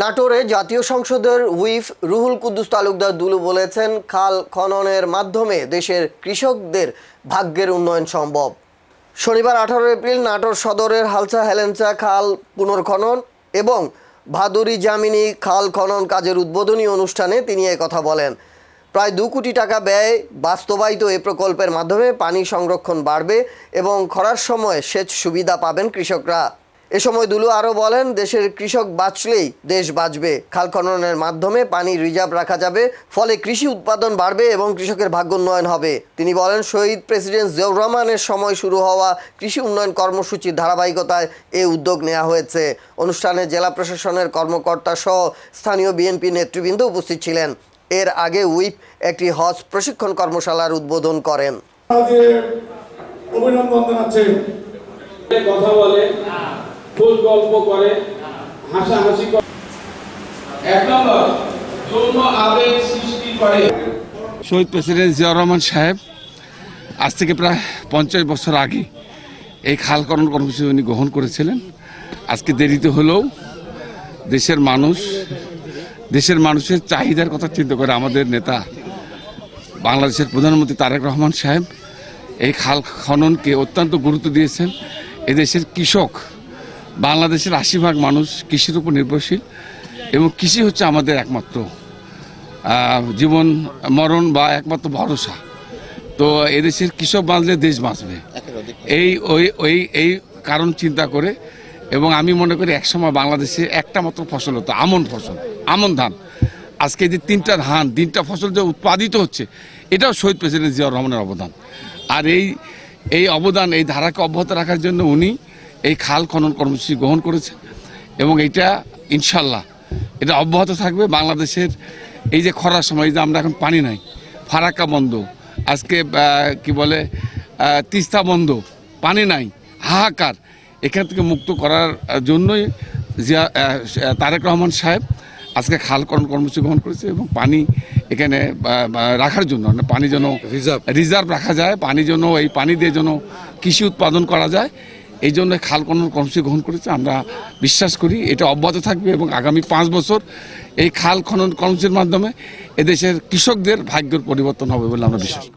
নাটোরে জাতীয় সংসদের হুইপ রুহুল কুদ্দুস তালুকদার দুলু বলেছেন, খাল খননের মাধ্যমে দেশের কৃষকদের ভাগ্যের উন্নয়ন সম্ভব। শনিবার 18 এপ্রিল নাটোর সদরের হালসা হেলেঞ্চা খাল পুনর্খনন এবং ভাদুরী জামিনী খাল খনন কাজের উদ্বোধনী অনুষ্ঠানে তিনি কথা বলেন। প্রায় 2 কোটি টাকা ব্যয় বাস্তবায়িত এই প্রকল্পের মাধ্যমে পানি সংরক্ষণ বাড়বে এবং খরার সময় সেচ সুবিধা পাবেন কৃষকরা। এ সময় দুলু আরও বলেন, দেশের কৃষক বাঁচলেই দেশ বাঁচবে। খাল খননের মাধ্যমে পানি রিজার্ভ রাখা যাবে, ফলে কৃষি উৎপাদন বাড়বে এবং কৃষকের ভাগ্য উন্নয়ন হবে। তিনি বলেন, শহীদ প্রেসিডেন্ট জিয়াউর রহমানের সময় শুরু হওয়া কৃষি উন্নয়ন কর্মসূচির ধারাবাহিকতায় এই উদ্যোগ নেওয়া হয়েছে। অনুষ্ঠানে জেলা প্রশাসনের কর্মকর্তা সহ স্থানীয় বিএনপি নেতৃবৃন্দ উপস্থিত ছিলেন। এর আগে হুইপ একটি হজ প্রশিক্ষণ কর্মশালার উদ্বোধন করেন। অভিনন্দন জানাচ্ছি। কথা বলে, ফুল গল্প করে, হাসাহাসি করে, এক নম্বর যৌন আবেগ সৃষ্টি করে। শহীদ প্রেসিডেন্ট জিয়াউর রহমান সাহেব আজ থেকে প্রায় 50 বছর আগে এই খাল খনন কর্মসূচি উনি গ্রহণ করেছিলেন। আজকে দেরিতে হলেও দেশের মানুষের চাহিদার কথা চিন্তা করে আমাদের নেতা বাংলাদেশের প্রধানমন্ত্রী তারেক রহমান সাহেব এই খাল খননকে অত্যন্ত গুরুত্ব দিয়েছেন। এদেশের কৃষক, বাংলাদেশের 80% মানুষ কৃষির উপর নির্ভরশীল এবং কৃষি হচ্ছে আমাদের একমাত্র জীবন মরণ বা একমাত্র ভরসা। তো এদেশের কৃষক বাঁচলে দেশ বাঁচবে, এই কারণ চিন্তা করে। এবং আমি মনে করি একসময় বাংলাদেশে একটা মাত্র ফসল হতো, আমন ধান। আজকে যে 3টা ফসল যে উৎপাদিত হচ্ছে, এটাও শহীদ প্রেসিডেন্ট জিয়াউর রহমানের অবদান। আর এই অবদান, এই ধারাকে অব্যাহত রাখার জন্য উনি এই খাল খনন কর্মসূচি গ্রহণ করেছেন এবং এইটা ইনশাল্লাহ এটা অব্যাহত থাকবে। বাংলাদেশের এই যে খরার সময়, যে আমরা এখন পানি নাই, ফারাক্কা বন্ধ, আজকে কি বলে তিস্তা বন্ধ, পানি নাই, হাহাকার, এখান থেকে মুক্ত করার জন্যই তারেক রহমান সাহেব আজকে খাল খনন কর্মসূচি গ্রহণ করেছে এবং পানি এখানে রাখার জন্য, পানি যেন রিজার্ভ রাখা যায়, এই পানি দিয়ে যেন কৃষি উৎপাদন করা যায়, এই জন্য খাল খনন কর্মসূচি গ্রহণ করেছে। আমরা বিশ্বাস করি এটা অব্যাহত থাকবে এবং আগামী 5 বছর এই খাল খনন কর্মসূচির মাধ্যমে এদেশের কৃষকদের ভাগ্যের পরিবর্তন হবে বলে আমরা বিশ্বাস করি।